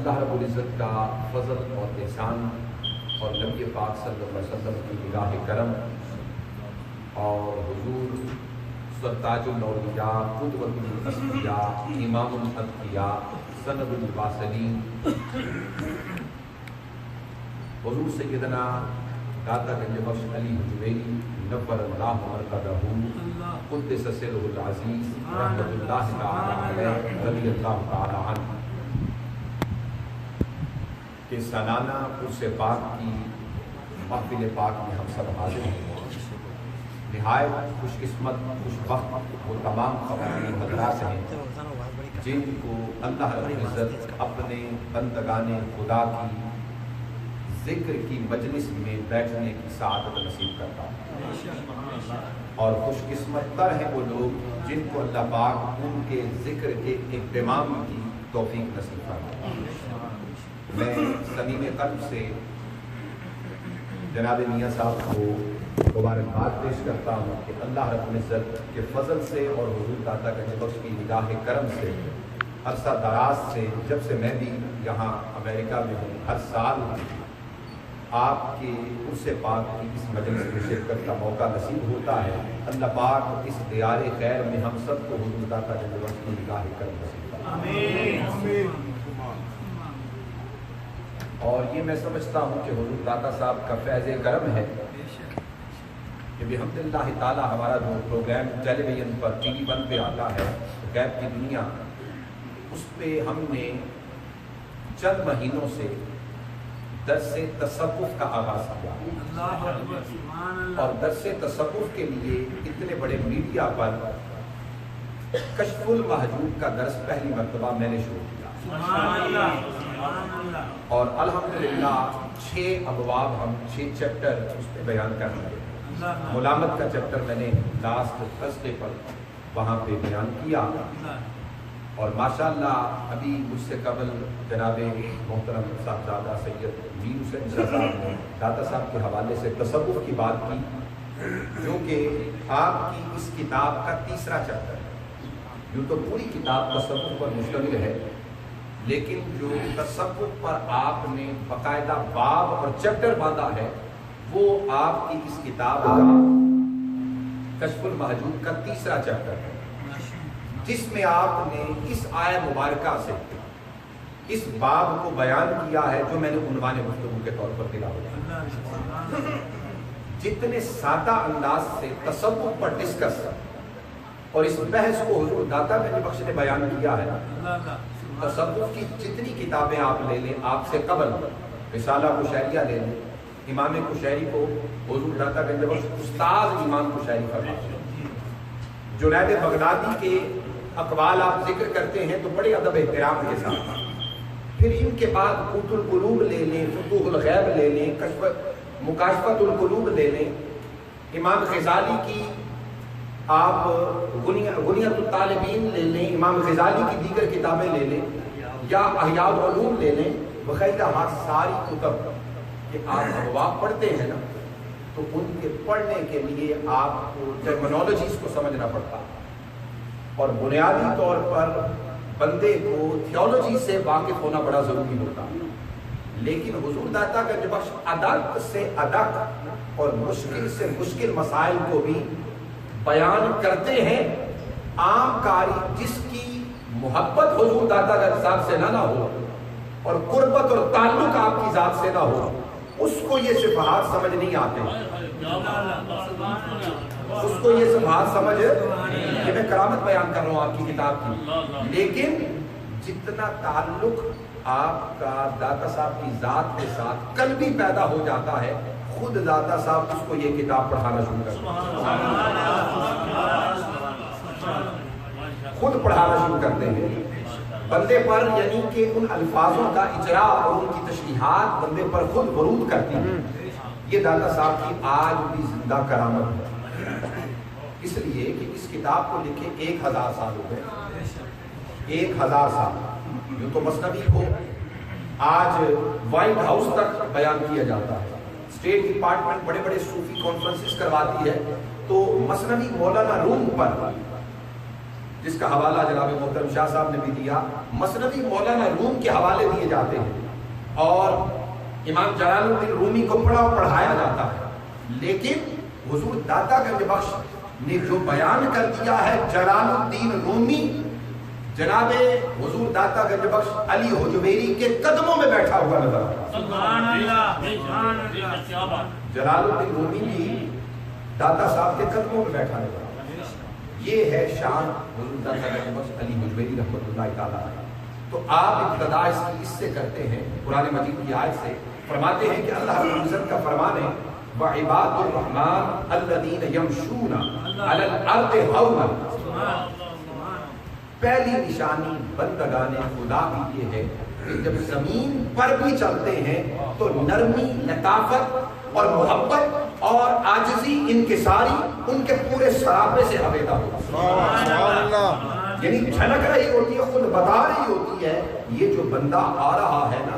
اللہ رب العزت کا فضل اور احسان اور نبی پاک صلی اللہ علیہ وسلم کی نگاہ کرم اور حضور سرتاج الاولیاء قدوۃ الانبیاء امام الانبیاء سند الواصلین حضور سیدنا داتا گنج بخش علی حجویری نور اللہ مرقدہ قدس سرہ العزیز رحمۃ اللہ تعالی علیہ رضی اللہ تعالی عنہ کہ سالانہ عرس پاک کی محفل پاک میں ہم سب حاضر ہیں۔ نہایت خوش قسمت خوش بخت وہ تمام خواتین حضرات ہیں جن کو اللہ رب العزت اپنے بندگان خدا کی ذکر کی مجلس میں بیٹھنے کی سعادت نصیب کرتا ہے، اور خوش قسمت تر ہیں وہ لوگ جن کو اللہ پاک ان کے ذکر کے اہتمام کی توفیق نصیب کرتا ہے۔ میں صمیم قلب سے جناب میاں صاحب کو مبارکباد پیش کرتا ہوں کہ اللہ رب العزت کے فضل سے اور حضور داتا گنج بخش کی نگاہ کرم سے عرصہ دراز سے جب سے میں بھی یہاں امریکہ میں ہوں ہر سال آپ کے عرس پاک کی اس مجلس میں شرکت کا موقع نصیب ہوتا ہے۔ اللہ پاک اس دیار خیر میں ہم سب کو حضور داتا گنج بخش کی نگاہ کرم نصیب فرمائے۔ اور یہ میں سمجھتا ہوں کہ حضور داتا صاحب کا فیض کرم ہے کہ بحمدللہ تعالی ہمارا جو پروگرام ٹیلی ویژن پر TV1 پہ آتا ہے غیب کی دنیا، اس پہ ہم نے چند مہینوں سے درس تصوف کا آغاز کیا، اور درس تصوف کے لیے اتنے بڑے میڈیا پر کشف المحجوب کا درس پہلی مرتبہ میں نے شروع کیا، اور الحمدللہ 6 ابواب ہم 6 چیپٹر اس پہ بیان کر رہے ہیں۔ ملامت کا چیپٹر میں نے لاسٹ تھرسڈے پر وہاں پہ بیان کیا، اور ماشاءاللہ ابھی مجھ سے قبل جناب محترم صاحبزادہ سید میر حسین شاہ صاحب نے داتا صاحب کے حوالے سے تصوف کی بات کی، جو کہ آپ کی اس کتاب کا تیسرا چیپٹر ہے۔ یوں تو پوری کتاب تصوف پر مشتمل ہے، لیکن جو تصوف پر آپ نے باقاعدہ باب اور چیپٹر باندھا ہے وہ آپ کی اس کتاب کا کشف المحجوب کا تیسرا چیپٹر ہے، جس میں آپ نے اس آیہ مبارکہ سے اس باب کو بیان کیا ہے جو میں نے عنوان گفتگو کے طور پر تلاوت کیا۔ جتنے سادہ انداز سے تصوف پر ڈسکس اور اس بحث کو حضور داتا گنج بخش نے بیان کیا ہے، تصوف کی جتنی کتابیں آپ لے لیں، آپ سے قبل رسالہ قشیریہ لے لیں، امام قشیری کو حضور داتا گنج بخش استاد امام قشیری فرماتے ہیں۔ جنید بغدادی کے اقوال آپ ذکر کرتے ہیں تو بڑے ادب احترام کے ساتھ، پھر ان کے بعد قوت القلوب لے لیں، فتوح الغیب لے لیں، مکاشفۃ القلوب لے لیں، امام غزالی کی آپ غنیۃ الطالبین لے لیں، امام غزالی کی دیگر کتابیں لے لیں، یا احیاء العلوم لے لیں، وغیرہ ساری کتب کہ آپ ابواب پڑھتے ہیں نا، تو ان کے پڑھنے کے لیے آپ کو ٹرمینالوجیز کو سمجھنا پڑتا، اور بنیادی طور پر بندے کو تھیولوجی سے واقف ہونا بڑا ضروری ہوتا ہے۔ لیکن حضور داتا گنج بخش ادق سے ادق اور مشکل سے مشکل مسائل کو بھی بیان کرتے ہیں۔ عام قاری جس کی محبت حضور داتا گنج صاحب سے نہ ہو اور قربت اور تعلق آپ کی ذات سے نہ ہو، اس کو یہ صفحات سمجھ نہیں آتے، اس کو یہ صفحات سمجھ کہ میں کرامت بیان کر رہا ہوں آپ کی کتاب کی، لیکن جتنا تعلق آپ کا داتا صاحب کی ذات کے ساتھ قلبی پیدا ہو جاتا ہے، خود داتا صاحب اس کو یہ کتاب پڑھانا شروع کرتے ہیں، خود پڑھانا شروع کرتے ہیں بندے پر، یعنی کہ ان الفاظوں کا اجرا اور ان کی تشریحات بندے پر خود ورود کرتی ہیں۔ یہ داتا صاحب کی آج بھی زندہ کرامت ہے، اس لیے کہ اس کتاب کو لکھے 1000 سال ہو گئے، 1000 سال۔ جو تو مثنوی کو آج وائٹ ہاؤس تک بیان کیا جاتا ہے، اسٹیٹ ڈپارٹمنٹ بڑے بڑے صوفی کانفرنسز کرواتی ہے، تو مثنوی مولانا روم پر جس کا حوالہ جناب محترم شاہ صاحب نے بھی دیا. مسند مولانا روم کے حوالے دیے جاتے ہیں اور امام جلال الدین رومی کو پڑھایا جاتا ہے. لیکن حضور داتا گنج بخش نے جو بیان کر دیا ہے جلال الدین رومی جناب حضور داتا گنج بخش علی حجویری کے قدموں میں بیٹھا ہوا نظر آتا ہے. سبحان اللہ. جلال الدین رومی بھی داتا صاحب کے قدموں میں بیٹھا نظر آتا ہے. یہ ہے شان حضور داتا گنج بخش علی حجویری رحمۃ اللہ تعالیٰ علیہ. تو آپ ابتدا اس سے کرتے ہیں قرآن مجید کی آیت سے. فرماتے ہیں کہ اللہ رب العزت کا فرمان ہے وَعِبَادُ الرَّحْمَنِ الَّذِينَ يَمْشُونَ عَلَى الْأَرْضِ هَوْنًا. پہلی نشانی بندگان خدا بھی یہ ہے کہ جب زمین پر بھی چلتے ہیں تو نرمی، لطافت اور محبت اور عاجزی انکساری ان کے پورے سراپے سے حویدہ ہوتا ہے. یعنی جھلک رہی ہوتی ہے، خود بتا رہی ہوتی ہے یہ جو بندہ آ رہا ہے نا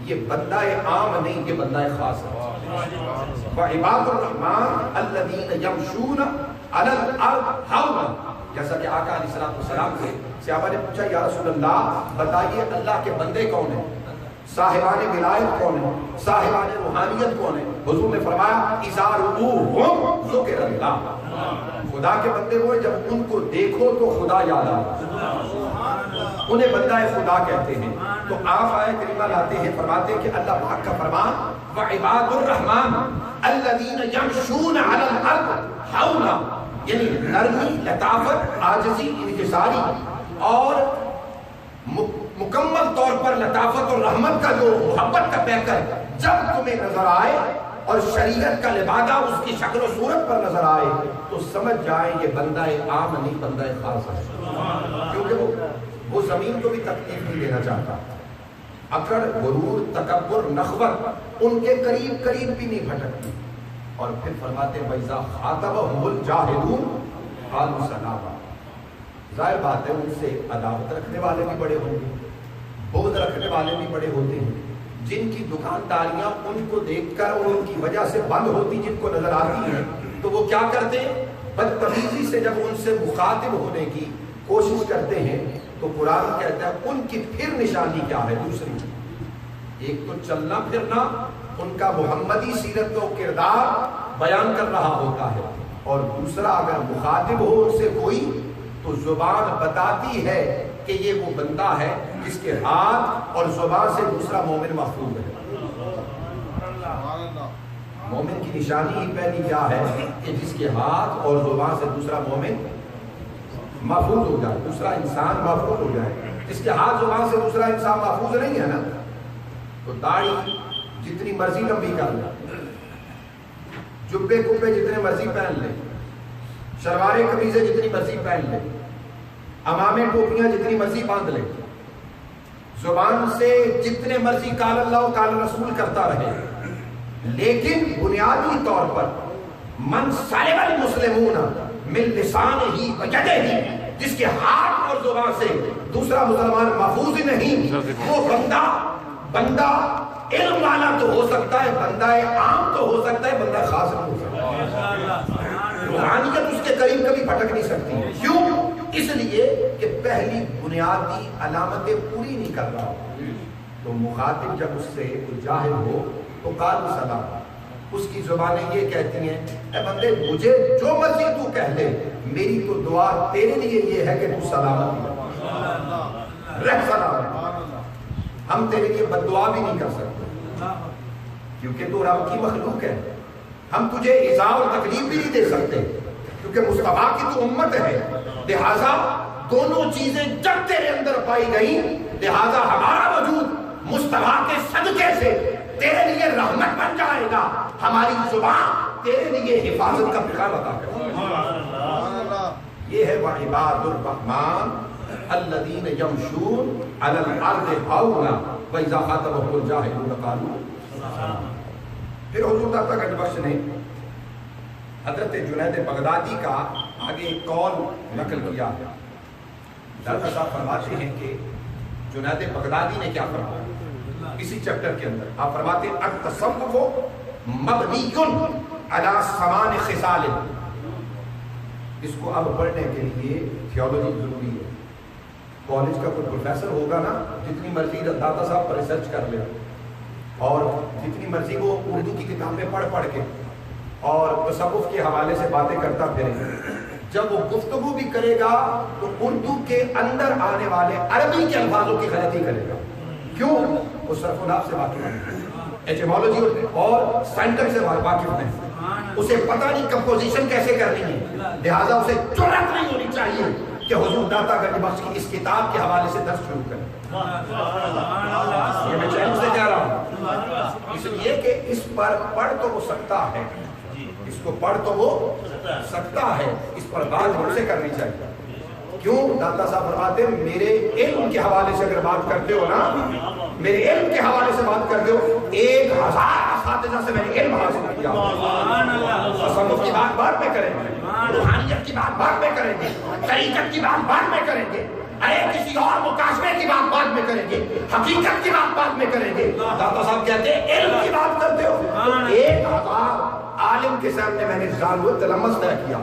یہ بندہ عام نہیں، یہ بندہ خاص ہے. وَعِبَادُ الرَّحْمَنِ الَّذِينَ يَمْشُونَ عَلَى الْأَرْضِ هَوْنًا. جیسا کہ آقا علیہ السلام سے صحابہ نے پوچھا یا رسول اللہ بتائیے اللہ کے بندے کون ہیں، صاحبان ولایت کون ہیں، صاحبان روحانیت کون ہیں؟ حضور نے فرمایا اِذَا رُؤُوهُمْ ذُكِرَ اللَّهُ. خدا کے بندے وہ جب ان کو دیکھو تو خدا یاد آتا، انہیں بندہ خدا کہتے ہیں. تو آپ آیت کریمہ لاتے ہیں، فرماتے ہیں کہ اللہ پاک کا فرمان وَعِبَادُ الرَّحْمَنِ الَّذِينَ يَمْشُونَ عَلَى الْأَرْضِ هَوْنًا. یعنی نرمی، لطافت، عاجزی، انکساری اور مکمل طور پر لطافت اور رحمت کا جو محبت کا پیکر جب تمہیں نظر آئے اور شریعت کا لبادہ اس کی شکل و صورت پر نظر آئے تو سمجھ جائیں یہ بندہ عام نہیں، بندہ خاص ہے. کیونکہ وہ زمین کو بھی تکلیف نہیں دینا چاہتا. اکڑ، غرور، تکبر، نخوت ان کے قریب بھی نہیں بھٹکتی. اور پھر فرماتے ہیں وَإِذَا خَاطَبَهُمُ الْجَاهِلُونَ قَالُوا سَلَامًا. ظاہر بات ہے ان سے عداوت رکھنے والے بھی بڑے ہوں گے، بغض رکھنے والے بھی بڑے ہوتے ہیں. جن کی دکانداریاں ان کو دیکھ کر اور ان کی وجہ سے بند ہوتی جن کو نظر آتی ہیں تو وہ کیا کرتے ہیں؟ بدتمیزی سے جب ان سے مخاطب ہونے کی کوشش کرتے ہیں تو قرآن کہتا ہے ان کی پھر نشانی کیا ہے؟ دوسری، ایک تو چلنا پھرنا ان کا محمدی سیرت و کردار بیان کر رہا ہوتا ہے، اور دوسرا اگر مخاطب ہو ان سے کوئی تو زبان بتاتی ہے کہ یہ وہ بندہ ہے جس کے ہاتھ اور زبان سے دوسرا مومن محفوظ ہے. مومن کی نشانی ہی پہلی کیا ہے کہ جس کے ہاتھ اور زبان سے دوسرا مومن محفوظ ہو جائے، دوسرا انسان محفوظ ہو جائے. جس کے ہاتھ زبان سے دوسرا انسان محفوظ نہیں ہے نا تو داڑھی جتنی مرضی لمبی کر لیں، جبے کبے جتنے مرضی پہن لیں، شلواریں قمیضیں جتنی مرضی پہن لیں، عمامے ٹوپیاں جتنی مرضی باندھ لیں، زبان سے جتنے مرضی قال اللہ و قال رسول کرتا رہے، لیکن بنیادی طور پر من سلم المسلمون من لسانہ و یدہ، جس کے ہاتھ اور زبان سے دوسرا مسلمان محفوظ نہیں، وہ بندہ علم والا تو ہو سکتا ہے، بندہ عام تو ہو سکتا ہے، بندہ خاص نہیں ہو سکتا. روحانیت اس کے قریب کبھی پھٹک نہیں سکتی. کیوں؟ اس لیے کہ پہلی بنیادی علامتیں پوری نہیں کر رہا. تو مخاطب جب اس سے جاہل ہو تو قالوا سلام، اس کی زبانیں یہ کہتی ہیں اے بندے مجھے جو مرضی تو کہہ لے، میری تو دعا تیرے لیے یہ ہے کہ تو سلامت رہ سلامت. ہم تیرے لیے بد دعا بھی نہیں کر سکتے کیونکہ تو رب کی مخلوق ہے. ہم تجھے ایذا اور تکلیف بھی نہیں دے سکتے کیونکہ مصطفیٰ کی تو امت ہے. لہٰذا دونوں چیزیں جب تیرے اندر پائی گئیں، لہٰذا ہمارا وجود مصطفیٰ کے صدقے سے تیرے لیے رحمت بن جائے گا. ہماری زبان تیرے لیے حفاظت کا پیغام عطا کرے گا. یہ ہے وعباد الرحمن الذین یمشون علی الارض ہونا واذا خاطبهم الجاہلون قالوا سلاما. پھر حضور داتا گنج بخش نے حضرت جنید بغدادی کا آگے ایک قول نقل کیا. داتا صاحب فرماتے ہیں کہ جنید بغدادی نے کیا فرمایا اسی چیپٹر کے اندر. آپ فرماتے ہیں التصوف مبنی علی ثمان خصال. اس کو اب پڑھنے کے لیے تھیولوجی ضروری ہے. کالج کا کوئی پروفیسر ہوگا نا، جتنی مرضی داتا صاحب پر ریسرچ کر لے اور جتنی مرضی وہ اردو کی کتابیں پڑھ کے اور تصوف کے حوالے سے باتیں کرتا پھرے، جب وہ گفتگو بھی کرے گا تو اردو کے اندر آنے والے عربی کے الفاظوں کی غلطی کرے گا. کیوں؟ وہ صرف و نحو سے واقف ہے، ایٹیمالوجی اور سینٹنس سے واقف ہے، اسے پتہ نہیں کمپوزیشن کیسے کرنی ہے، لہٰذا اسے جرأت نہیں ہونی چاہیے کہ حضور داتا گنج بخش کی اس کتاب کے حوالے سے درس شروع کریں. یہ میں چین سے کہہ رہا ہوں، اس لیے کہ اس پر پڑھ تو وہ سکتا ہے، اس کو پڑھ تو وہ سکتا ہے، اس پر بات ہم سے کرنی چاہیے. کیوں؟ داتا صاحب فرماتے ہیں میرے علم کے حوالے سے اگر بات کرتے ہو نا، میرے علم کے حوالے سے بات کرتے ہو، 1000 اساتذہ سے میں نے علم حاصل کیا. تصوف کی بات بعد میں کریں گے، روحانیت کی بات بعد میں کریں گے، طریقت کی بات بعد میں کریں گے، ارے کسی اور مکاشفے کی بات بعد میں کریں گے، حقیقت کی بات بعد میں کریں گے. داتا صاحب کہتے ہیں علم کی بات کرتے ہو، 1000 عالم کے سامنے میں نے زانو تلمس طے کیا.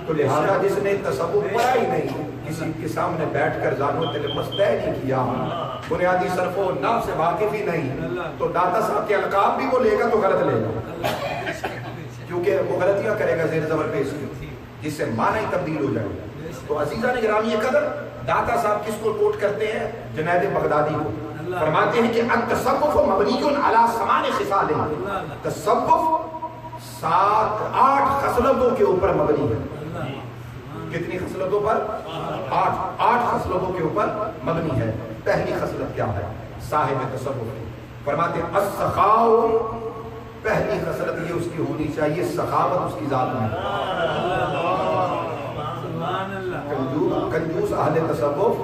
تو لہذا جس نے تصوف پڑھا ہی نہیں، کسی کے سامنے بیٹھ کر زانو تلمس طے نہیں کیا، بنیادی صرف و نحو سے واقف ہی نہیں، تو داتا صاحب کے القاب بھی وہ لے گا تو غلط لے گا، کیونکہ وہ غلطیاں کرے گا زیر زبر پیش کی، جس سے معنی ہی تبدیل ہو جائے گا. تو عزیزان گرامی قدر، داتا صاحب کس کو کوٹ کرتے ہیں؟ جنید بغدادی کو. فرماتے ہیں کہ التصوف مبنی علی 8 خصال، تصوف 7-8 خصلتوں کے اوپر مبنی ہے. کتنی خصلتوں پر؟ 8 خصلتوں کے اوپر مبنی ہے. پہلی خصلت کیا ہے صاحب تصوف کی؟ فرماتے ہیں السخاء، پہلی خصلت یہ اس کی ہونی چاہیے سخاوت اس کی ذات میں. کنجوس اہل تصوف،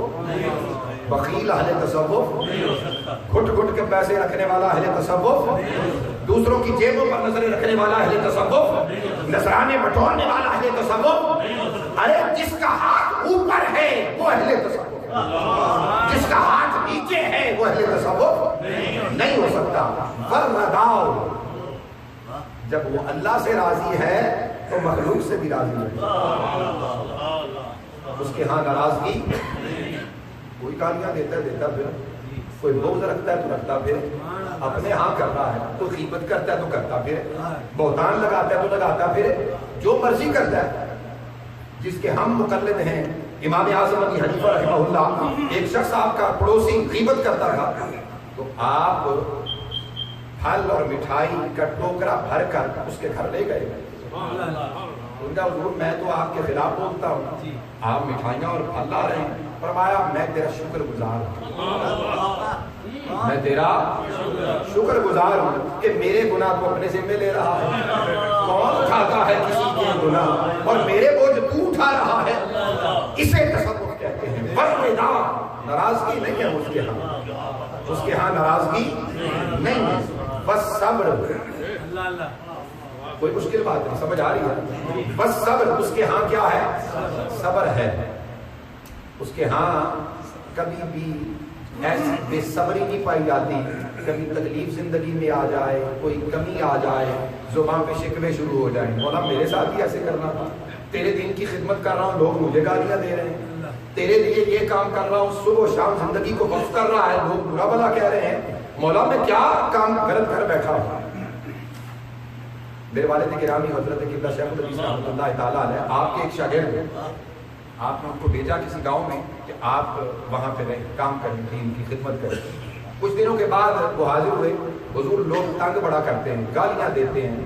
بخیل اہل تصوف، گھٹ گھٹ کے پیسے رکھنے والا اہل تصوف، دوسروں کی جیبوں پر نظریں رکھنے والا اہل تصوف، نذرانے بٹورنے والا اہل تصوف. ارے جس کا ہاتھ اوپر ہے وہ اہل تصوف، جس کا ہاتھ نیچے ہے وہ اہل تصوف نہیں ہو سکتا. فرداؤ، جب وہ اللہ سے راضی ہے تو مخلوق سے بھی راضی ہے. اس کے ہاں ناراضگی، کوئی گالیاں دیتا ہے پھر، کوئی بغض رکھتا ہے تو رکھتا پھر، اپنے ہاں کر رہا ہے، کوئی غیبت کرتا ہے تو کرتا پھر، بہتان لگاتا ہے تو لگاتا پھر، جو مرضی کرتا ہے. جس کے ہم مقلد ہیں امام اعظم ابی حنیفہ رحمہ اللہ، ایک شخص آپ کا پڑوسی غیبت کرتا تھا تو آپ پھل اور مٹھائی کا ٹوکرا بھر کر اس کے گھر لے گئے. حضور میں تو آپ کے خلاف بولتا ہوں، آپ مٹھائیاں اور پھل لا رہے ہیں. فرمایا میں تیرا شکر گزار ہوں، میں تیرا شکر گزار ہوں کہ میرے گناہ کو اپنے ذمہ لے رہا ہے. کون اٹھاتا ہے کسی کے گناہ اور میرے بوجھ تو اٹھا رہا ہے، اسے تصوف کہتے ہیں. فردا، ناراضگی نہیں ہے اس کے ہاں، اس کے ہاں ناراضگی نہیں ہے. بس صبر، کوئی مشکل بات نہیں، سمجھ آ رہی ہے. بس صبر، اس کے ہاں کیا ہے؟ صبر ہے. اس کے ہاں کبھی بھی ایسی بے صبری نہیں پائی جاتی. کبھی تکلیف زندگی میں آ جائے، کوئی کمی آ جائے، زبان پہ شکوے شروع ہو جائیں، مولا میرے ساتھ بھی ایسے کرنا تھا، تیرے دین کی خدمت کر رہا ہوں لوگ مجھے گالیاں دے رہے ہیں، تیرے لیے یہ کام کر رہا ہوں صبح و شام زندگی کو وقف کر رہا ہے، لوگ برا بھلا کہہ رہے ہیں، مولا میں کیا کام غلط کر بیٹھا ہوں. میرے والد گرامی حضرت قبلہ شیخ الحدیث رحمۃ اللہ تعالیٰ علیہ، آپ کے ایک شاگرد ہیں، آپ نے ان کو بھیجا کسی گاؤں میں کہ آپ وہاں پہ رہیں، کام کریں، دین کی خدمت کریں. کچھ دنوں کے بعد وہ حاضر ہوئے. حضور لوگ تنگ بڑا کرتے ہیں، گالیاں دیتے ہیں،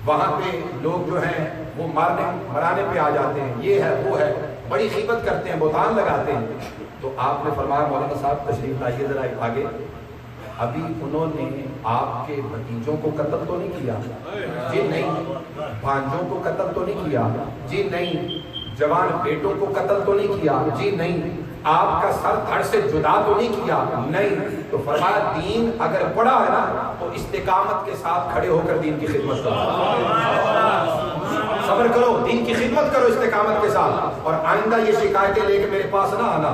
وہاں پہ لوگ جو ہیں وہ مرانے پہ آ جاتے ہیں، یہ ہے وہ ہے، بڑی غیبت کرتے ہیں، بہتان لگاتے ہیں. تو آپ نے فرمایا مولانا صاحب تشریف لائیے ذرا آگے. ابھی انہوں نے آپ کے بھتیجوں کو قتل تو نہیں کیا؟ جی نہیں. بھانجوں کو قتل تو نہیں کیا؟ جی نہیں. جوان بیٹوں کو قتل تو نہیں کیا؟ جی نہیں. آپ کا سر دھڑ سے جدا تو نہیں کیا؟ نہیں. تو فرمایا دین اگر پڑھا ہے نا تو استقامت کے ساتھ کھڑے ہو کر دین کی خدمت کرو، صبر کرو، دین کی خدمت کرو استقامت کے ساتھ، اور آئندہ یہ شکایتیں لے کے میرے پاس نہ آنا.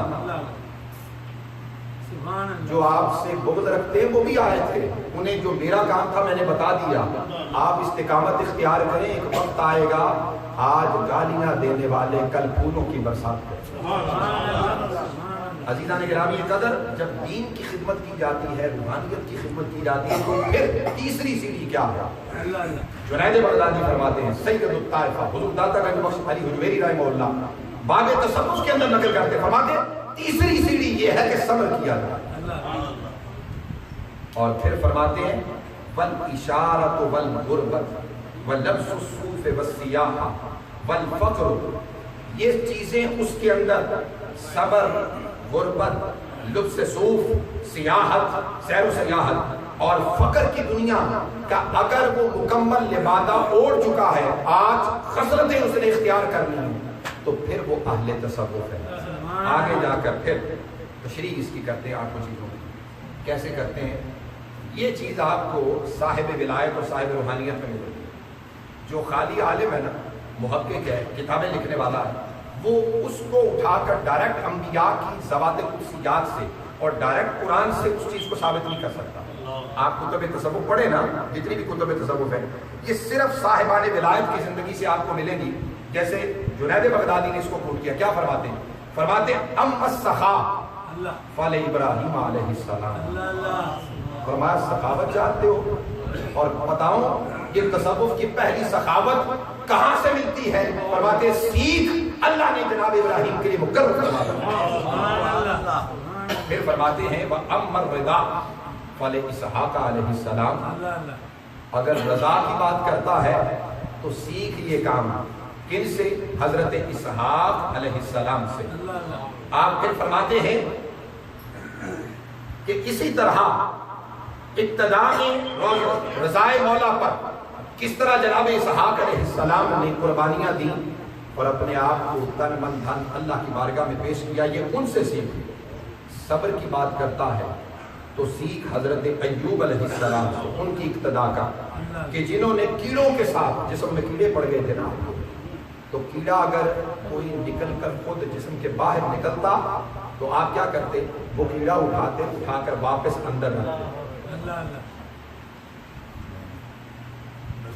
جو آپ سے بغض رکھتے ہیں وہ بھی آئے تھے، انہیں جو میرا کام تھا میں نے بتا دیا۔ آپ استقامت اختیار کریں، ایک وقت آئے گا آج گالیاں دینے والے کل پھولوں کی برسات کریں۔ عزیزان گرامی قدر، جب دین کی خدمت کی جاتی ہے، روحانیت کی خدمت کی جاتی ہے، تو پھر تیسری سیڑھی کیا ہے؟ جنید بغدادی فرماتے ہیں، سید الطائفہ حضور داتا گنج بخش علی حجویری رحمہ اللہ باب تصوف کے اندر نقل کرتے، فرماتے ہیں تیسری سیڑھی یہ ہے کہ صبر کیا جائے، اور پھر فرماتے ہیں والاشارۃ والغربۃ ولبس الصوف والسیاحہ والفقر، یہ چیزیں اس کے اندر صبر، غربت، لبس صوف، سیاحت، سیر و سیاحت اور فقر کی دنیا کا اگر وہ مکمل لبادہ اوڑھ چکا ہے، آج خصلتیں اس نے اختیار کرنی ہیں، تو پھر وہ اہل تصوف ہے۔ آگے جا کر پھر تشریح اس کی کرتے ہیں آٹھوں چیزوں کی۔ کیسے کرتے ہیں؟ یہ چیز آپ کو صاحب ولایت اور صاحب روحانیت میں ملے گی۔ جو خالی عالم ہے نا، محقق ہے، کتابیں لکھنے والا ہے، وہ اس کو اٹھا کر ڈائریکٹ انبیاء کی ذوات قدسیات سے اور ڈائریکٹ قرآن سے اس چیز کو ثابت نہیں کر سکتا۔ آپ کتب تصوف پڑھیں نا، جتنی بھی کتب تصوف ہے، یہ صرف صاحبان ولایت کی زندگی سے آپ کو ملیں گی۔ جیسے جنید بغدادی نے اس کو کوٹ کیا، کیا فرماتے ہیں؟ فرماتے ہیں ام السخا فال ابراہیم علیہ السلام، فرمایا سخاوت چاہتے ہو اور بتاؤں یہ تصوف کی پہلی سخاوت کہاں سے ملتی ہے؟ فرماتے ہیں سیکھ اللہ نے جناب ابراہیم کے لیے مقرر فرمایا۔ پھر فرماتے ہیں وَأَمَّا الرِّضَا فَلِ اسحاق علیہ السلام، اگر رضا کی بات کرتا ہے تو سیکھ یہ کام کن سے؟ حضرت اسحاق علیہ السلام سے۔ آپ پھر فرماتے ہیں کہ اسی طرح ابتدا میں رضائے مولا پر کس طرح جناب اسحاق علیہ السلام نے قربانیاں دی اور اپنے آپ کو تن من دھن اللہ کی بارگاہ میں پیش کیا، یہ ان سے سیکھ۔ صبر کی بات کرتا ہے تو سیکھ حضرت ایوب علیہ السلام سے، ان کی اقتدا کا، کہ جنہوں نے کیڑوں کے ساتھ، جسم میں کیڑے پڑ گئے تھے نا، تو کیڑا اگر کوئی نکل کر خود جسم کے باہر نکلتا تو آپ کیا کرتے؟ وہ کیڑا اٹھاتے، اٹھا کر واپس اندر رکھتے،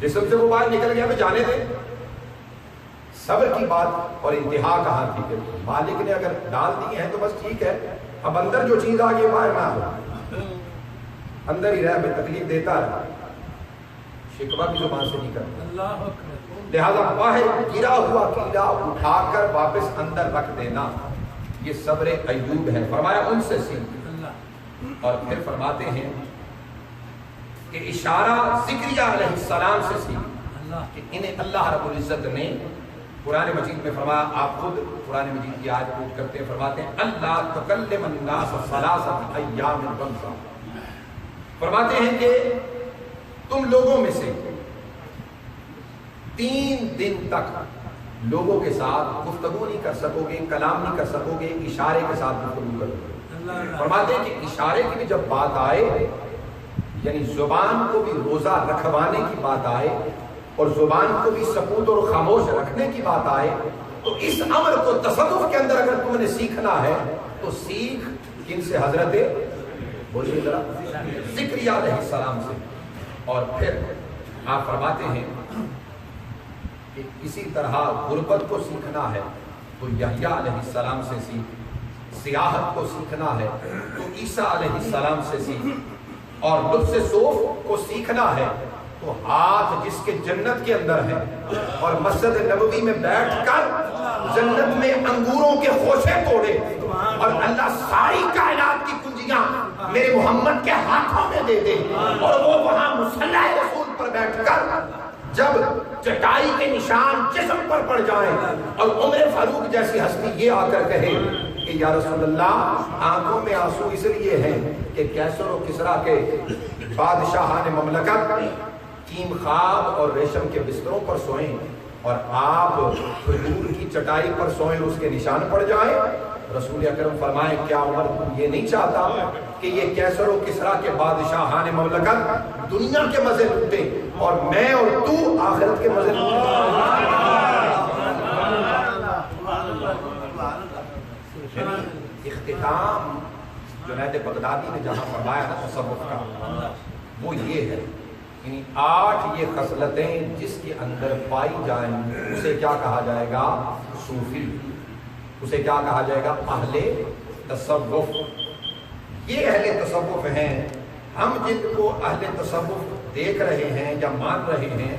جسم سے وہ باہر نکل گیا تو جانے دے۔ صبر کی بات اور انتہا کہاں تھی کہ مالک نے اگر ڈال دی ہے تو بس ٹھیک ہے، اب اندر جو چیز آ گئی باہر نہ ہو، اندر ہی رہ، میں تکلیف دیتا ہے، شکوہ کی زبان سے نہیں کرتا، لہذا باہر گرا ہوا کیڑا اٹھا کر واپس اندر رکھ دینا، یہ صبر ایوب ہے۔ فرمایا ان سے سیکھ، اور پھر فرماتے ہیں کہ اشارہ زکریا علیہ السلام سے سیکھ، کہ انہیں اللہ رب العزت نے قرآن مجید میں فرمایا، آپ خود قرآن مجید کی آیت کوٹ کرتے ہیں، فرماتے ہیں اللہ تکلم الناس ثلاثۃ ایام رمضان، فرماتے ہیں کہ تم لوگوں میں سے 3 دن تک لوگوں کے ساتھ گفتگو نہیں کر سکو گے، کلام نہیں کر سکو گے، اشارے کے ساتھ گفتگو کرو گے۔ فرماتے ہیں کہ اشارے کی بھی جب بات آئے، یعنی زبان کو بھی روزہ رکھوانے کی بات آئے اور زبان کو بھی سکوت اور خاموش رکھنے کی بات آئے، تو اس امر کو تصوف کے اندر اگر تم نے سیکھنا ہے تو سیکھ کن سے؟ حضرت بولیے ذرا زکریا علیہ السلام سے۔ اور پھر آپ فرماتے ہیں کہ اسی طرح غربت کو سیکھنا ہے تو یحییٰ علیہ السلام سے سیکھ، سیاحت کو سیکھنا ہے تو عیسیٰ علیہ السلام سے سیکھ، اور لبس صوف کو سیکھنا ہے تو ہاتھ جس کے جنت کے اندر ہے اور مسجد نبوی میں بیٹھ کر جنت میں انگوروں کے خوشے توڑے اور اللہ ساری کائنات کی کنجیاں میرے محمد کے ہاتھوں میں دے دے، اور وہ وہاں مصلی رسول پر بیٹھ کر جب چٹائی کے نشان جسم پر پڑ جائیں اور عمر فاروق جیسی ہستی یہ آ کر کہے کہ یا رسول اللہ آنکھوں میں آنسو اس لیے ہیں کہ کیسر و کسرا کے بادشاہان مملکت چیم خواب اور ریشم کے بستروں پر سوئیں اور آپ کھجور کی چٹائی پر سوئیں، اس کے نشان پڑ جائیں۔ رسول اکرم فرمائیں کیا عمر یہ نہیں چاہتا کہ یہ کیسر و کسرا کے بادشاہان مملکت دنیا کے مزے لوٹیں اور میں اور تو آخرت کے مزے لوٹیں؟ اختتام جنید بغدادی نے جہاں فرمایا نا تصوف کا، وہ یہ ہے، یعنی 8 یہ خصلتیں جس کے اندر پائی جائیں اسے کیا کہا جائے گا؟ صوفی، اسے کیا کہا جائے گا؟ اہل تصوف۔ یہ اہل تصوف ہیں۔ ہم جن کو اہل تصوف دیکھ رہے ہیں یا مان رہے ہیں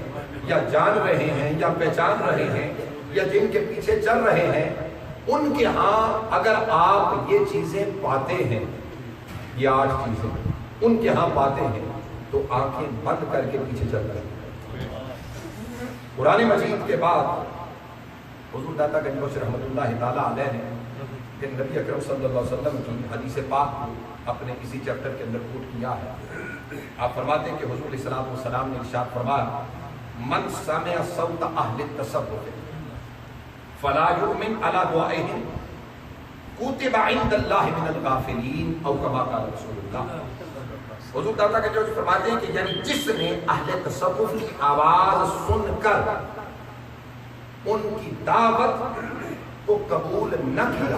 یا جان رہے ہیں یا پہچان رہے ہیں یا جن کے پیچھے چل رہے ہیں، ان کے ہاں اگر آپ یہ چیزیں پاتے ہیں، یہ 8 چیزیں ان کے ہاں پاتے ہیں، تو آنکھیں بند کر کے پیچھے چل رہے ہیں۔ قرآن مجید کے بعد حضور داتا گنج بخش رحمۃ اللہ تعالیٰ علیہ نے کہ نبی اکرم صلی اللہ علیہ وسلم کی حدیث پاک کو اپنے اسی چیپٹر کے اندر کوٹ کیا ہے۔ آپ فرماتے ہیں کہ حضور علیہ الصلوۃ والسلام نے ارشاد فرمایا، من سمع صوت اہل التصوف فلا یؤمن علی دعائہم کتب عند اللہ من الغافلین او کما قال رسول اللہ۔ حضور داتا گنج بخش فرماتے ہیں کہ یعنی جس نے اہل تصوف کی آواز سن کر ان کی دعوت کو قبول نہ کیا،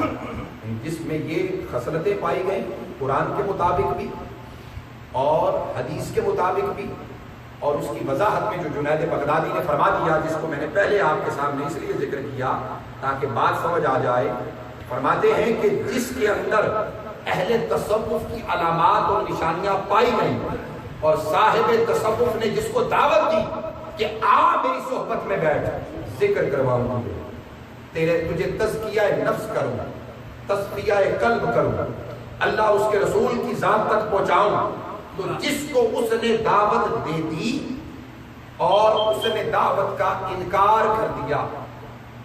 جس میں یہ خصلتیں پائی گئیں قرآن کے مطابق بھی اور حدیث کے مطابق بھی، اور اس کی وضاحت میں جو جنید بغدادی نے فرما دیا، جس کو میں نے پہلے آپ کے سامنے اس لیے ذکر کیا تاکہ بات سمجھ آ جائے۔ فرماتے ہیں کہ جس کے اندر اہل تصوف کی علامات اور نشانیاں پائی گئیں اور صاحب تصوف نے جس کو دعوت دی کہ آ میری صحبت میں بیٹھ، ذکر کرواؤں گا تجھے تزکیہ نفس کروں، تزکیہ قلب کروں، اللہ اس کے رسول کی ذات تک پہنچاؤں، تو جس کو اس نے دعوت دے دی اور اس نے دعوت کا انکار کر دیا،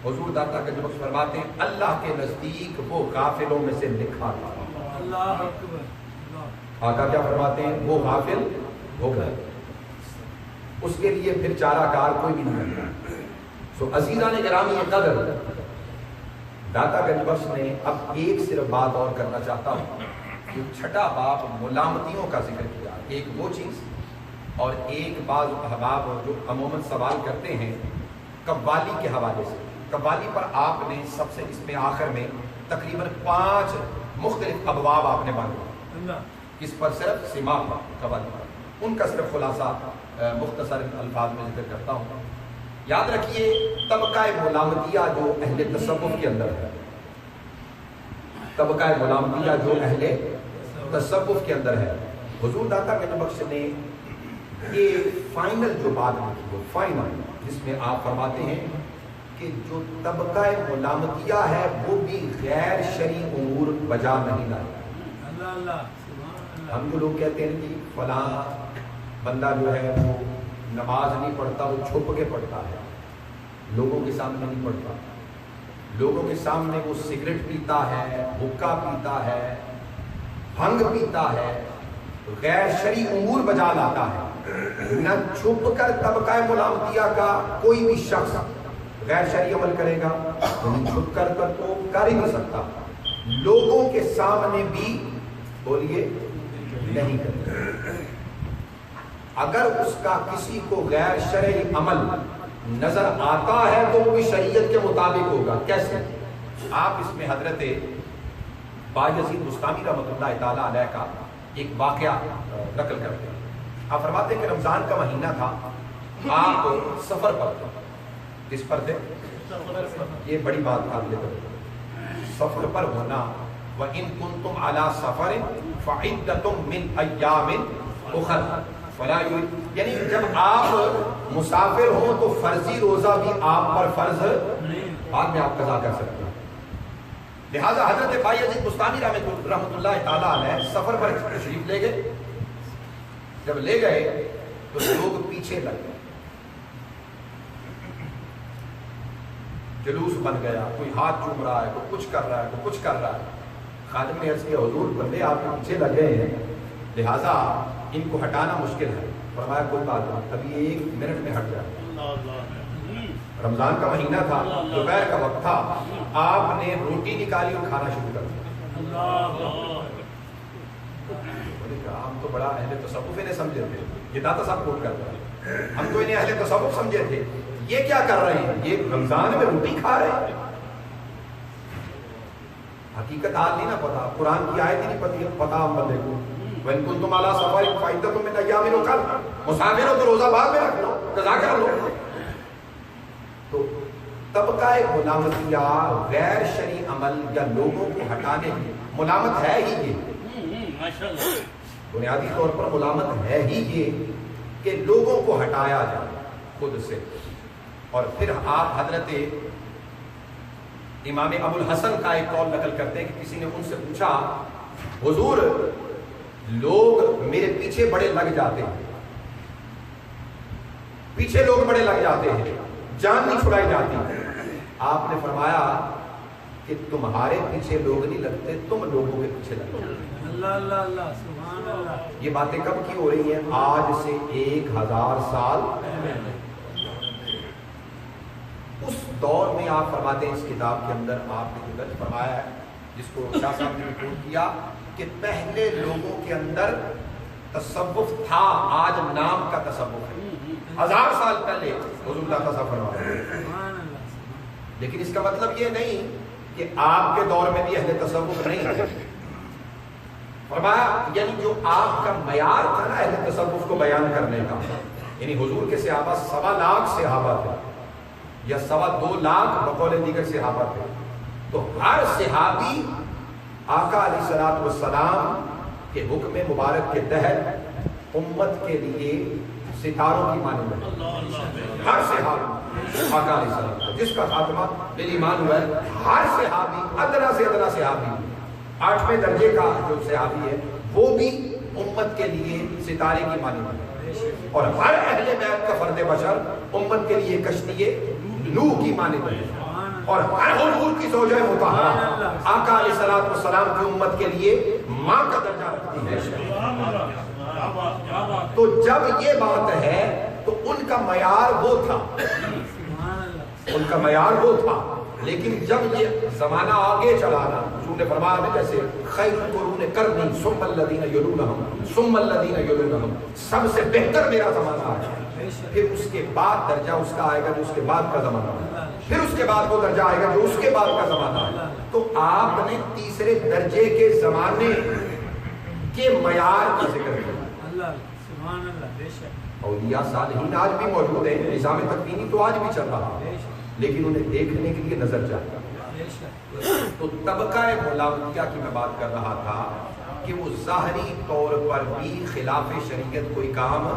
حضور داتا گنج بخش فرماتے ہیں اللہ کے نزدیک وہ غافلوں میں سے لکھا گیا۔ اللہ اکبر۔ آقا کیا فرماتے ہیں؟ وہ غافل ہو گئے، اس کے لیے پھر چارہ کار کوئی بھی نہیں ہے۔ سو عزیزان گرامی قدر، داتا گنج بخش نے اب ایک صرف بات اور کرنا چاہتا ہوں کہ 6واں باب ملامتیوں کا ذکر کیا، ایک وہ چیز، اور ایک بعض احباب جو عموماً سوال کرتے ہیں قوالی کے حوالے سے۔ قوالی پر آپ نے سب سے اس میں آخر میں تقریباً 5 مختلف ابواب آپ نے باندھے، اس پر صرف سماع پر، قوالی پر، ان کا صرف خلاصہ مختصر الفاظ میں ذکر کرتا ہوں۔ یاد رکھیے طبقہ ملامتیہ جو اہل تصوف کے اندر ہے، طبقہ ملامتیہ جو اہل تصوف کے اندر ہے، حضور داتا گنج بخش نے یہ فائنل جو بات لکھی ہے، فائنل، جس میں آپ فرماتے ہیں کہ جو طبقہ ملامتیہ ہے وہ بھی غیر شرعی امور بجا نہیں لائے۔ ہم جو لوگ کہتے ہیں کہ فلاں بندہ جو ہے وہ نماز نہیں پڑھتا، وہ چھپ کے پڑھتا ہے، لوگوں کے سامنے نہیں پڑھتا، لوگوں کے سامنے وہ سگریٹ پیتا ہے، حقہ پیتا ہے، بھنگ پیتا ہے، غیر شرعی امور بجا لاتا ہے۔ نہ چھپ کر طبقہ ملامتیہ کا کوئی بھی شخص غیر شرعی عمل کرے گا، چھپ کر تو کر ہی نہیں سکتا، لوگوں کے سامنے بھی بولیے نہیں کرے۔ اگر اس کا کسی کو غیر شرعی عمل نظر آتا ہے تو وہ بھی شریعت کے مطابق ہوگا۔ کیسے؟ آپ اس میں حضرت بایزید بستامی رحمۃ اللہ تعالیٰ علیہ کا ایک واقعہ نقل کرتے ہیں۔ آپ فرماتے ہیں کہ رمضان کا مہینہ تھا، آپ سفر پر تھے۔ کس پر تھے؟ یہ بڑی بات قابل توجہ، سفر پر ہونا۔ وَإِن كُنتُمْ عَلَى سَفَرٍ فَعِدَّةٌ مِّنْ أَيَّامٍ أُخَرَ، یعنی جب آپ مسافر ہوں تو فرضی روزہ بھی آپ پر فرض بعد میں آپ قضا کر سکتے ہیں۔ لہذا حضرت بایزید بستامی رحمۃ اللہ تعالیٰ علیہ سفر پر تشریف لے گئے۔ جب لے گئے تو لوگ پیچھے لگ گئے، جلوس بن گیا، کوئی ہاتھ چوم رہا ہے، کوئی کچھ کر رہا ہے، کوئی کچھ کر رہا ہے۔ خادم نے عرض کیا حضور بندے آپ کے پیچھے لگ گئے ہیں، لہذا ان کو ہٹانا مشکل ہے۔ فرمایا کوئی بات نہیں، ابھی 1 منٹ میں ہٹ جائے۔ رمضان کا مہینہ تھا، دوپہر کا وقت تھا، آپ نے روٹی نکالی اور کھانا شروع کر دیا۔ ہم تو بڑا اہل تصوف انہیں سمجھے تھے، یہ داتا صاحب کوٹ کرتا ہے، ہم تو انہیں اہل تصوف سمجھے تھے، یہ کیا کر رہے ہیں؟ یہ رمضان میں روٹی کھا رہے ہیں۔ حقیقت حال نہیں نا پتا، قرآن کی آیت ہی نہیں پتا ہم بندے کو. وَإِن كُنتُمْ عَلَىٰ سَفَرٍ فَعِدَّةٌ مِّنْ أَيَّامٍ أُخَرَ، مسافر ہو تو روزہ بعد میں رکھ لو، قضا کر لو. تو طبقہ ملامتیہ غیر شرعی عمل یا لوگوں کو ہٹانے کی ملامت ہے ہی یہ، بنیادی طور پر ملامت ہے ہی یہ کہ لوگوں کو ہٹایا جائے خود سے. اور پھر آپ حضرت امام ابو الحسن کا ایک قول نقل کرتے ہیں کہ کسی نے ان سے پوچھا حضور لوگ میرے پیچھے بڑے لگ جاتے ہیں، پیچھے لوگ بڑے لگ جاتے ہیں، جان نہیں چھڑائی جاتی. آپ نے فرمایا کہ تمہارے پیچھے لوگ نہیں لگتے، تم لوگوں کے پیچھے لگتے. اللہ اللہ اللہ سبحان اللہ. یہ باتیں کب کی ہو رہی ہیں؟ آج سے 1000 سال. اس دور میں آپ فرماتے ہیں اس کتاب کے اندر آپ نے درج فرمایا ہے جس کو شاہ صاحب نے رپورٹ کیا کہ پہلے لوگوں کے اندر تصوف تھا، آج نام کا تصوف ہے. 1000 سال پہلے حضور اللہ کا سفر ہوا. لیکن اس کا مطلب یہ نہیں کہ آپ کے دور میں بھی اہل تصوف نہیں ہے. فرمایا یعنی جو آپ کا معیار تھا نا اہل تصوف کو بیان کرنے کا، یعنی حضور کے صحابہ 1.25 لاکھ صحابہ تھے یا 2.25 لاکھ بقول دیگر صحابہ تھے. تو ہر صحابی آقا علیہ الصلوۃ والسلام کے حکم مبارک کے تحت امت کے لیے ستاروں کی مانند ہے. ہر صحابی آقا علیہ السلام جس کا خاتمہ بالایمان ہوا ہے، ہر صحابی ادنا سے ادنا صحابی 8ویں درجے کا جو صحابی ہے وہ بھی امت کے لیے ستارے کی مانند ہے. اور ہر اہل بیت کا فرد بشر امت کے لیے کشتی نوح کی مانند ہے. اور ہر حضور کی زوجہ مطہرہ آقا علیہ الصلوۃ والسلام کی امت کے لیے ماں کا درجہ رکھتی ہے. تو جب یہ بات ہے تو ان کا معیار وہ تھا، ان کا معیار وہ تھا. لیکن جب یہ زمانہ آگے چلا نا، حضور نے فرمایا نا جیسے خیر القرون قرنی ثم الذین یلونہم ثم الذین یلونہم، سب سے بہتر میرا زمانہ ہے، پھر اس کے بعد درجہ اس کا آئے گا جو اس کے بعد کا زمانہ ہے، پھر اس کے بعد وہ درجہ آئے گا جو اس کے بعد کا زمانہ ہے. تو آپ نے تیسرے درجے کے زمانے کے معیار کا ذکر کیا. اولیاء صالحین آج بھی موجود ہیں، نظام تکوینی تو آج بھی چل رہا ہے، لیکن انہیں دیکھنے کے لیے نظر چاہیے. تو طبقہ ملامتیہ کی میں بات کر رہا تھا کہ وہ ظاہری طور پر بھی خلاف شریعت کوئی کام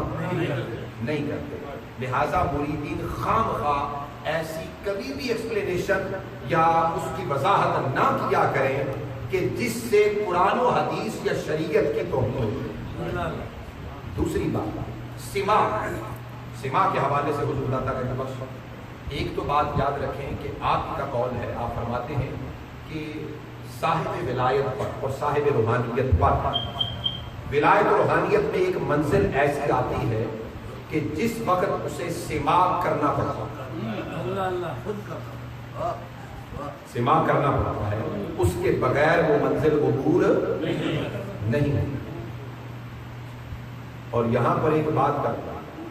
نہیں کرتے. لہٰذا مریدین خام خواہ ایسی کبھی بھی ایکسپلینیشن یا اس کی وضاحت نہ کیا کریں کہ جس سے قرآن و حدیث یا شریعت کی توہین ہو. دوسری بات سما کے حوالے سے حضور اللہ تعالیٰ کا بخش. ایک تو بات یاد رکھیں کہ آپ کا قول ہے، آپ فرماتے ہیں کہ صاحب ولایت پر اور صاحب روحانیت پر، ولایت و روحانیت میں ایک منزل ایسی آتی ہے کہ جس وقت اسے سماع کرنا پڑتا ہے، اس کے بغیر وہ منزل عبور نہیں ہے. اور یہاں پر ایک بات کرتا ہوں،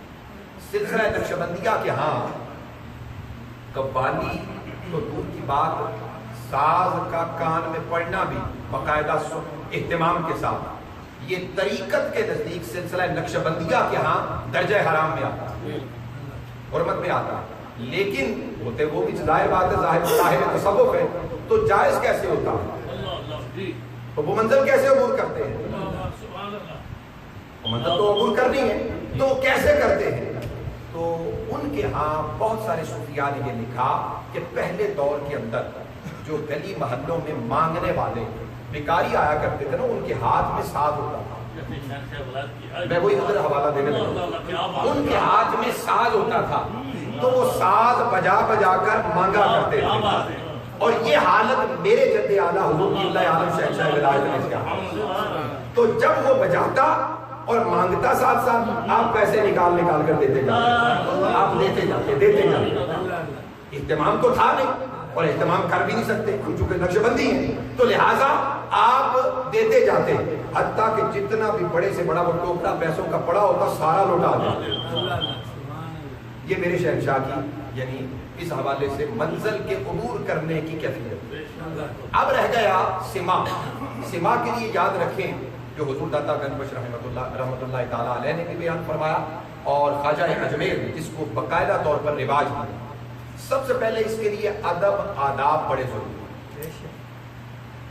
سلسلہ نقشبندیہ کے ہاں قوالی تو دور کی بات، ساز کا کان میں پڑھنا بھی باقاعدہ اہتمام کے ساتھ یہ طریقت کے نزدیک سلسلہ نقشبندیہ کے ہاں درجہ حرام میں آتا ہے، حرمت میں آتا ہے. لیکن ہوتے وہ بھی ظاہر بات ہے، ظاہر تصوف ہے، تو جائز کیسے ہوتا ہے؟ تو وہ منزل کیسے عبور کرتے ہیں؟ منزل تو عبور کرنی ہے، تو وہ کیسے کرتے ہیں؟ تو ان کے ہاں بہت سارے صوفیاء نے یہ لکھا کہ پہلے دور کے اندر جو گلی محلوں میں مانگنے والے بھکاری آیا کرتے تھے نا، ان کے ہاتھ میں ساز ہوتا تھا. میں وہی ادھر حوالہ دینے لگا، ان کے ہاتھ میں ساز ہوتا تھا تو وہ ساز بجا بجا کر مانگا کرتے تھے. اور یہ حالت میرے جد اعلیٰ حضور کی اللہ عالم شہنشاہ ولایت نے. تو جب وہ بجاتا اور مانگتا ساتھ ساتھ، آپ پیسے نکال کر دیتے جاتے، آپ دیتے جاتے. اہتمام تو تھا نہیں اور اہتمام کر بھی نہیں سکتے ہم، چونکہ نقش بندی ہے، تو لہٰذا آپ دیتے جاتے، حتیٰ کہ جتنا بھی بڑے سے بڑا وہ ٹوکرا پیسوں کا پڑا ہوتا سارا لوٹا دیتے. یہ میرے شہنشاہ کی یعنی اس حوالے سے منزل کے عبور کرنے کی کیفیت۔ اب رہ گیا سما۔ سما کے لیے یاد رکھیں جو حضور داتا گنج بخش رحمۃ اللہ تعالیٰ علیہ نے بھی بیان فرمایا اور خواجہ اجمیر نے جس کو باقاعدہ طور پر رواج دیا، سب سے پہلے اس کے لیے ادب آداب بڑے ضروری ہیں۔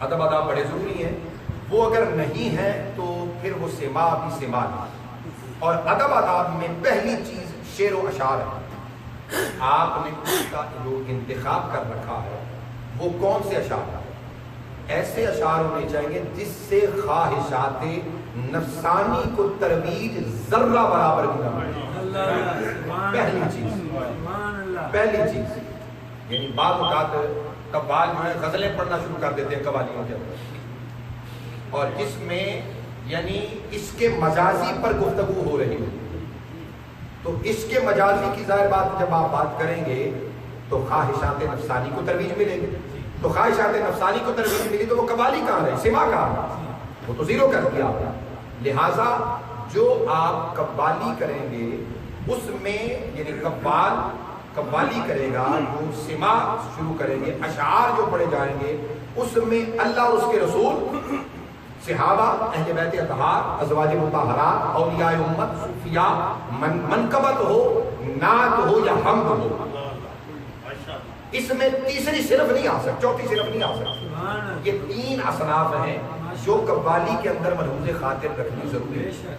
ادب آداب بڑے ضروری ہیں، وہ اگر نہیں ہے تو پھر وہ سما بھی سما نہیں۔ اور ادب آداب میں پہلی چیز شعر و اشعار ہے۔ آپ نے اس کا جو انتخاب کر رکھا ہے وہ کون سے اشعار ہیں؟ ایسے اشعار ہونے چاہیے جس سے خواہشات نفسانی کو ترویج ذرہ برابر بھی نہ ملے۔ پہلی چیز یعنی بعض اوقات قوال جو ہے غزلیں پڑھنا شروع کر دیتے ہیں قوالیوں کے اندر، اور اس میں یعنی اس کے مجازی پر گفتگو ہو رہی ہے، تو اس کے مجازی کی ظاہر بات جب آپ بات کریں گے تو خواہشات نفسانی کو ترویج ملے گی، تو خواہشات نفسانی کو ترویج ملی تو وہ قوالی کہاں رہے، سما کہاں رہے؟ وہ تو زیرو کر دیا۔ لہٰذا جو آپ قوالی کریں گے اس میں یعنی قوالی کرے گا، جو سما شروع کریں گے، اشعار جو پڑھے جائیں گے اس میں اللہ اور اس کے رسول، صحابہ، اہل بیت اطہار، ازواج مطہرات، اولیاء امت، صوفیاء، منقبت ہو، نعت ہو یا حمد ہو، اس میں تیسری صرف نہیں آ سکتی، چوتھی صرف نہیں آ سکتی۔ یہ تین اصناف ہیں جو قوالی کے اندر ملحوظ خاطر رکھنی ضروری ہے۔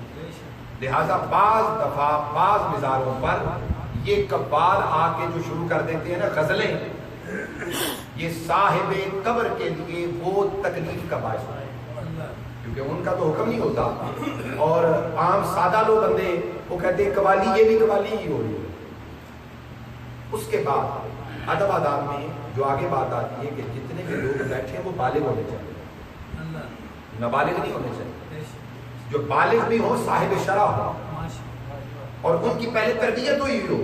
لہذا بعض دفعہ بعض مزاروں پر یہ قوال آ کے جو شروع کر دیتے ہیں نا غزلیں، یہ صاحب قبر کے لیے وہ تکلیف کا باعث ہے، کیونکہ ان کا تو حکم نہیں ہوتا، اور عام سادہ لوگ بندے وہ کہتے ہیں قوالی، یہ بھی قوالی ہی ہو رہی ہے۔ اس کے بعد ادب آداب میں جو آگے بات آتی ہے کہ جتنے بھی لوگ بیٹھے ہیں وہ بالغ ہونے چاہیے، نابالغ نہیں ہونے چاہیے، جو بالغ بھی ہو صاحب شرع ہو، اور ان کی پہلے تربیت ہوئی ہو،